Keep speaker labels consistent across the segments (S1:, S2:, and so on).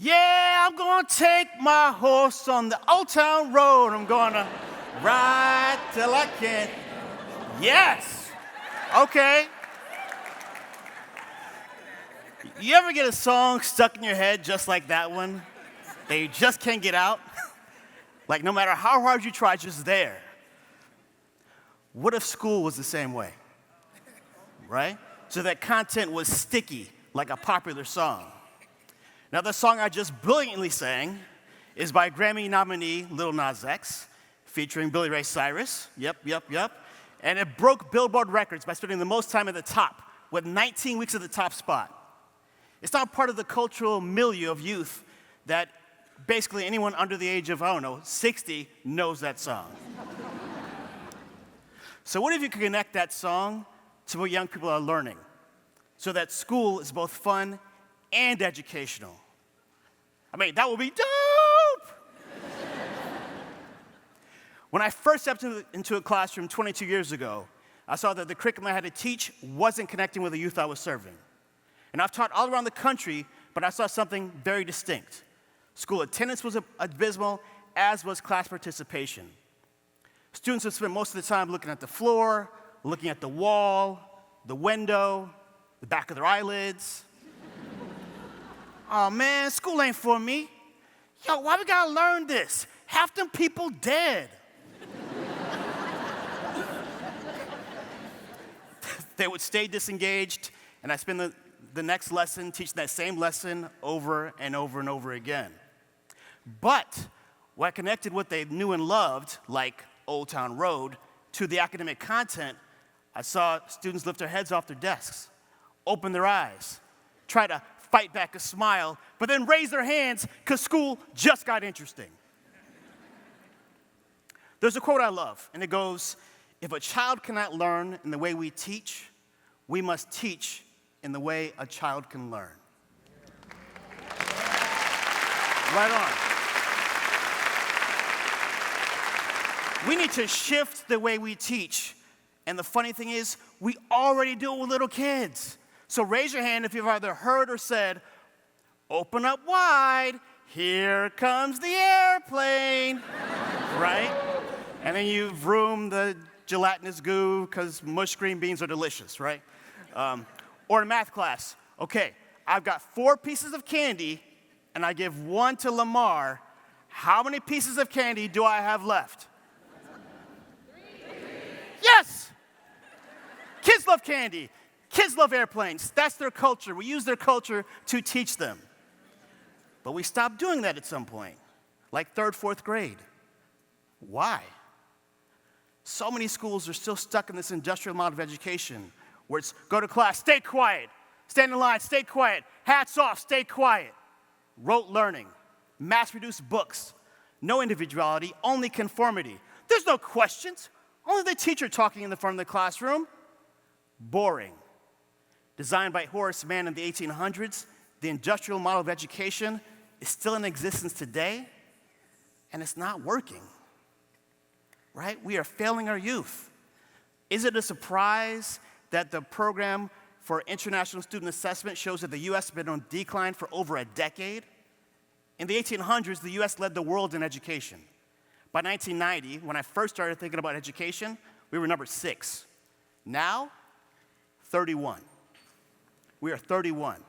S1: Yeah, I'm gonna take my horse on the old town road. I'm gonna ride till I can't. Yes. Okay. You ever get a song stuck in your head just like that one that you just can't get out? Like no matter how hard you try, it's just there. What if school was the same way? Right? So that content was sticky like a popular song. Now, the song I just brilliantly sang is by Grammy nominee Lil Nas X, featuring Billy Ray Cyrus. Yep. And it broke Billboard records by spending the most time at the top, with 19 weeks at the top spot. It's not part of the cultural milieu of youth that basically anyone under the age of, 60 knows that song. So what if you could connect that song to what young people are learning so that school is both fun and educational? I mean, that would be dope! When I first stepped into a classroom 22 years ago, I saw that the curriculum I had to teach wasn't connecting with the youth I was serving. And I've taught all around the country, but I saw something very distinct. School attendance was abysmal, as was class participation. Students would spend most of the time looking at the floor, looking at the wall, the window, the back of their eyelids. Oh man, school ain't for me. Yo, why we gotta learn this? Half them people dead. They would stay disengaged, and I spend the next lesson teaching that same lesson over and over and over again. But when I connected what they knew and loved, like Old Town Road, to the academic content, I saw students lift their heads off their desks, open their eyes, try to fight back a smile, but then raise their hands because school just got interesting. There's a quote I love, and it goes, "If a child cannot learn in the way we teach, we must teach in the way a child can learn." Right on. We need to shift the way we teach. And the funny thing is, we already do it with little kids. So raise your hand if you've either heard or said, "Open up wide, here comes the airplane," right? And then you vroom the gelatinous goo because mush green beans are delicious, right? Or in math class, okay, I've got 4 pieces of candy and I give 1 to Lamar. How many pieces of candy do I have left?
S2: 3.
S1: Yes! Kids love candy. Kids love airplanes. That's their culture. We use their culture to teach them. But we stopped doing that at some point, like 3rd, 4th grade. Why? So many schools are still stuck in this industrial model of education where it's go to class, stay quiet, stand in line, stay quiet, hats off, stay quiet. Rote learning, mass-produced books, no individuality, only conformity. There's no questions, only the teacher talking in the front of the classroom. Boring. Designed by Horace Mann in the 1800s, the industrial model of education is still in existence today, and it's not working. Right? We are failing our youth. Is it a surprise that the program for international student assessment shows that the U.S. has been on decline for over a decade? In the 1800s, the U.S. led the world in education. By 1990, when I first started thinking about education, we were number 6. Now, 31. We are 31.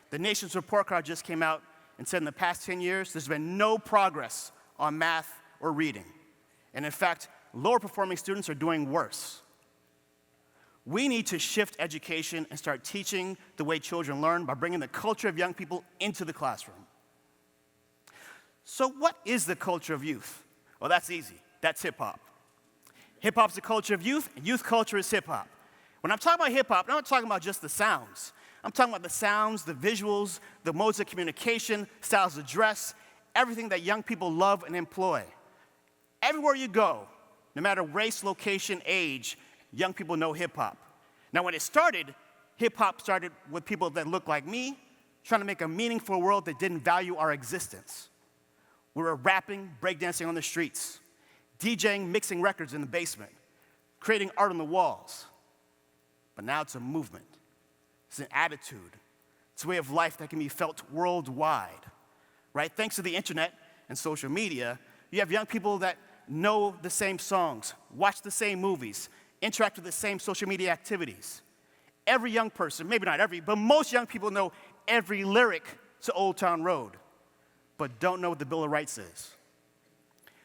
S1: The Nation's report card just came out and said in the past 10 years, there's been no progress on math or reading. And in fact, lower performing students are doing worse. We need to shift education and start teaching the way children learn by bringing the culture of young people into the classroom. So what is the culture of youth? Well, that's easy. That's hip-hop. Hip-hop's the culture of youth, and youth culture is hip-hop. When I'm talking about hip-hop, I'm not talking about just the sounds. I'm talking about the sounds, the visuals, the modes of communication, styles of dress, everything that young people love and employ. Everywhere you go, no matter race, location, age, young people know hip-hop. Now, when it started, hip-hop started with people that looked like me, trying to make a meaningful world that didn't value our existence. We were rapping, breakdancing on the streets, DJing, mixing records in the basement, creating art on the walls. But now it's a movement. It's an attitude. It's a way of life that can be felt worldwide, right? Thanks to the internet and social media, you have young people that know the same songs, watch the same movies, interact with the same social media activities. Every young person, maybe not every, but most young people know every lyric to Old Town Road, but don't know what the Bill of Rights is.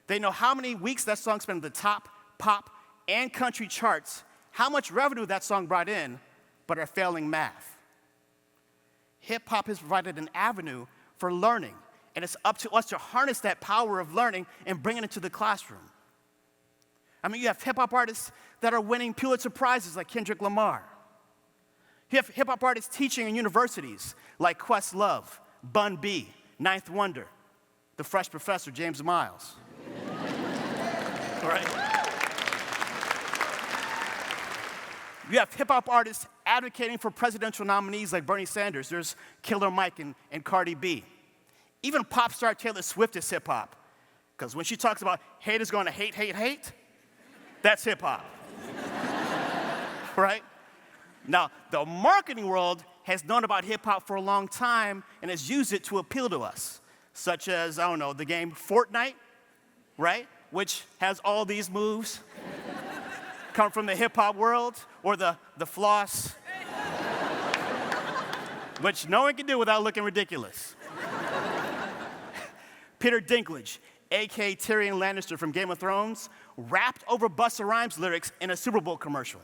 S1: They know how many weeks that song spent in the top pop and country charts, how much revenue that song brought in, but are failing math. Hip-hop has provided an avenue for learning, and it's up to us to harness that power of learning and bring it into the classroom. I mean, you have hip-hop artists that are winning Pulitzer Prizes like Kendrick Lamar. You have hip-hop artists teaching in universities like Questlove, Bun B, Ninth Wonder, the Fresh Professor, James Miles. All right? You have hip-hop artists advocating for presidential nominees like Bernie Sanders. There's Killer Mike and Cardi B. Even pop star Taylor Swift is hip-hop, because when she talks about haters going to hate, hate, hate, that's hip-hop, right? Now, the marketing world has known about hip-hop for a long time and has used it to appeal to us, such as, I don't know, the game Fortnite, right? Which has all these moves come from the hip-hop world, or the floss, which no one can do without looking ridiculous. Peter Dinklage, a.k.a. Tyrion Lannister from Game of Thrones, rapped over Busta Rhymes lyrics in a Super Bowl commercial.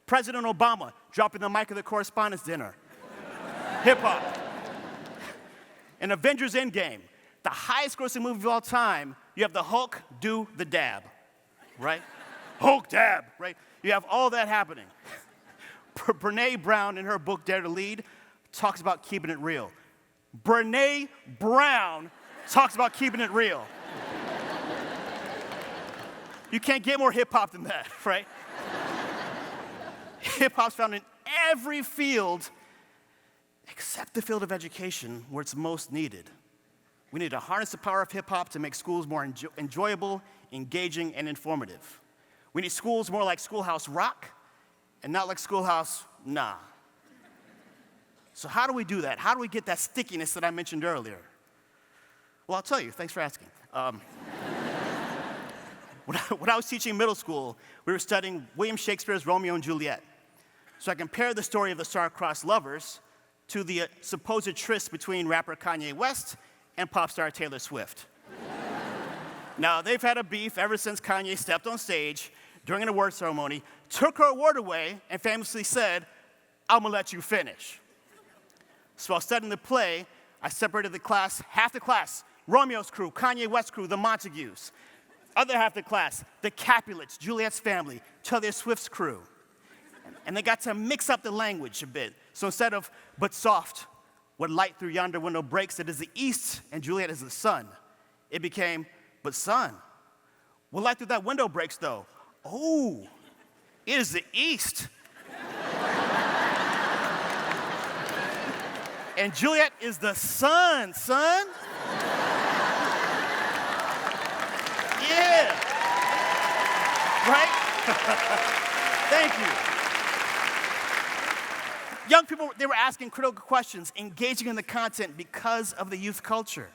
S1: President Obama dropping the mic at the correspondence dinner. Hip-hop. In Avengers Endgame, the highest grossing movie of all time, you have the Hulk do the dab, right? Hulk dab, right? You have all that happening. Brené Brown, in her book Dare to Lead, talks about keeping it real. Brené Brown talks about keeping it real. You can't get more hip-hop than that, right? Hip-hop's found in every field except the field of education where it's most needed. We need to harness the power of hip-hop to make schools more enjoyable, engaging, and informative. We need schools more like Schoolhouse Rock and not like Schoolhouse Nah. So how do we do that? How do we get that stickiness that I mentioned earlier? Well, I'll tell you. Thanks for asking. When I was teaching middle school, we were studying William Shakespeare's Romeo and Juliet. So I compared the story of the star-crossed lovers to the supposed tryst between rapper Kanye West and pop star Taylor Swift. Now, they've had a beef ever since Kanye stepped on stage during an award ceremony, took her award away, and famously said, "I'm gonna let you finish." So while studying the play, I separated the class, half the class, Romeo's crew, Kanye West's crew, the Montagues. Other half the class, the Capulets, Juliet's family, Taylor Swift's crew. And they got to mix up the language a bit. So instead of, "But soft, what light through yonder window breaks, it is the east, and Juliet is the sun," it became, "But son, what light through that window breaks though? Oh, it is the east." And Juliet is the sun, son. Yeah. Right? Thank you. Young people, they were asking critical questions, engaging in the content because of the youth culture,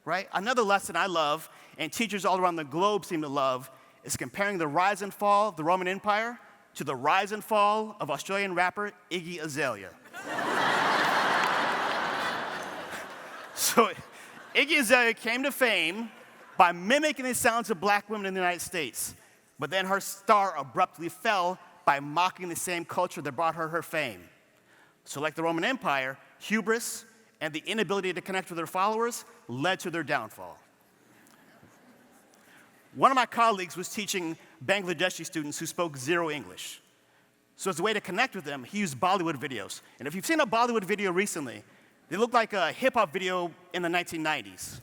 S1: right? Another lesson I love, and teachers all around the globe seem to love, is comparing the rise and fall of the Roman Empire to the rise and fall of Australian rapper Iggy Azalea. So Iggy Azalea came to fame by mimicking the sounds of black women in the United States, but then her star abruptly fell by mocking the same culture that brought her fame. So like the Roman Empire, hubris and the inability to connect with their followers led to their downfall. One of my colleagues was teaching Bangladeshi students who spoke zero English. So as a way to connect with them, he used Bollywood videos. And if you've seen a Bollywood video recently, they look like a hip-hop video in the 1990s.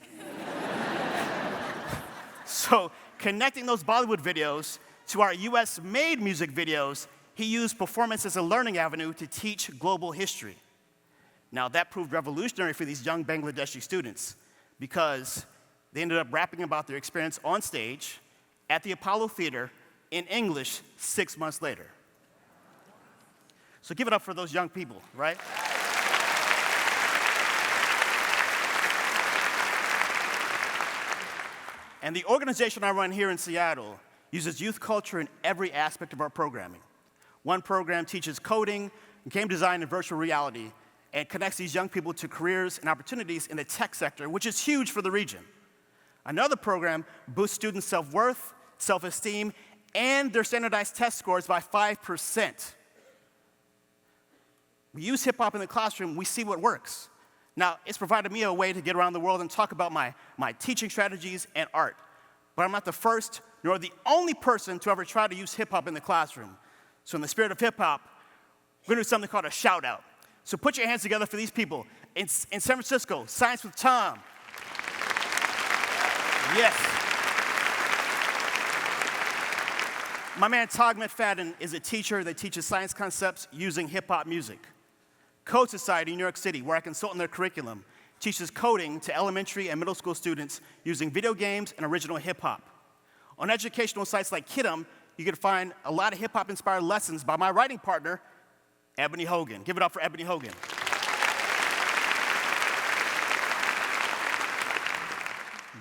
S1: So connecting those Bollywood videos to our US-made music videos, he used performance as a learning avenue to teach global history. Now, that proved revolutionary for these young Bangladeshi students because they ended up rapping about their experience on stage at the Apollo Theater in English 6 months later. So give it up for those young people, right? And the organization I run here in Seattle uses youth culture in every aspect of our programming. One program teaches coding, game design, and virtual reality, and connects these young people to careers and opportunities in the tech sector, which is huge for the region. Another program boosts students' self-worth, self-esteem, and their standardized test scores by 5%. We use hip-hop in the classroom, we see what works. Now, it's provided me a way to get around the world and talk about my teaching strategies and art. But I'm not the first nor the only person to ever try to use hip-hop in the classroom. So in the spirit of hip-hop, we're gonna do something called a shout-out. So put your hands together for these people. In San Francisco, Science with Tom. Yes. My man Tog McFadden is a teacher that teaches science concepts using hip-hop music. Code Society in New York City, where I consult on their curriculum, teaches coding to elementary and middle school students using video games and original hip-hop. On educational sites like Kidum, you can find a lot of hip-hop inspired lessons by my writing partner, Ebony Hogan. Give it up for Ebony Hogan.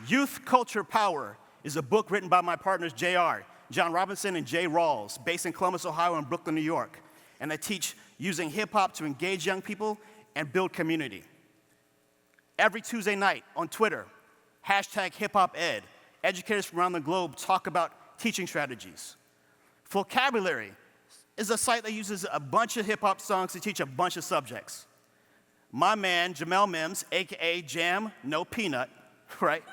S1: Youth Culture Power is a book written by my partners JR, John Robinson and Jay Rawls, based in Columbus, Ohio and Brooklyn, New York. And they teach using hip-hop to engage young people and build community. Every Tuesday night on Twitter, #HipHopEd, educators from around the globe talk about teaching strategies. Vocabulary is a site that uses a bunch of hip-hop songs to teach a bunch of subjects. My man, Jamel Mims, AKA Jam No Peanut, right?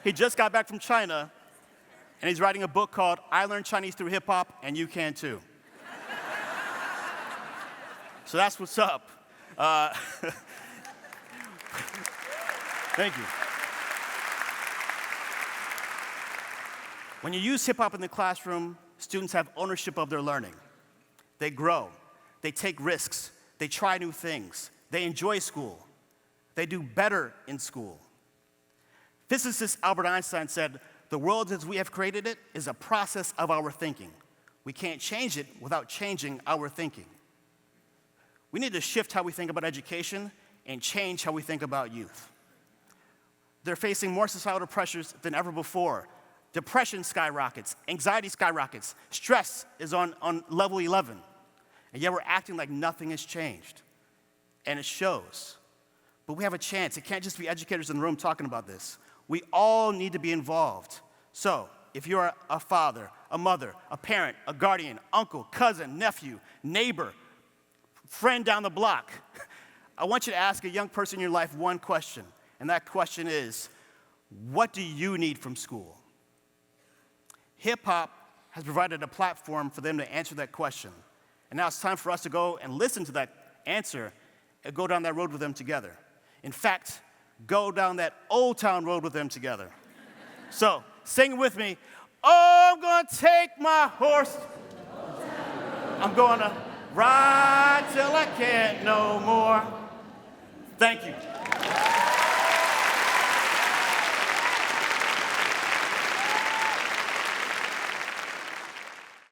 S1: He just got back from China, and he's writing a book called I Learned Chinese Through Hip Hop, and You Can Too. So that's what's up. Thank you. When you use hip hop in the classroom, students have ownership of their learning. They grow, they take risks, they try new things, they enjoy school, they do better in school. Physicist Albert Einstein said, "The world as we have created it is a process of our thinking. We can't change it without changing our thinking." We need to shift how we think about education and change how we think about youth. They're facing more societal pressures than ever before. Depression skyrockets, anxiety skyrockets, stress is on level 11, and yet we're acting like nothing has changed, and it shows. But we have a chance. It can't just be educators in the room talking about this. We all need to be involved. So, if you're a father, a mother, a parent, a guardian, uncle, cousin, nephew, neighbor, friend down the block, I want you to ask a young person in your life one question, and that question is, what do you need from school? Hip-hop has provided a platform for them to answer that question. And now it's time for us to go and listen to that answer and go down that road with them together. In fact, go down that Old Town road with them together. So, sing with me. Oh, I'm gonna take my horse. I'm gonna ride till I can't no more. Thank you.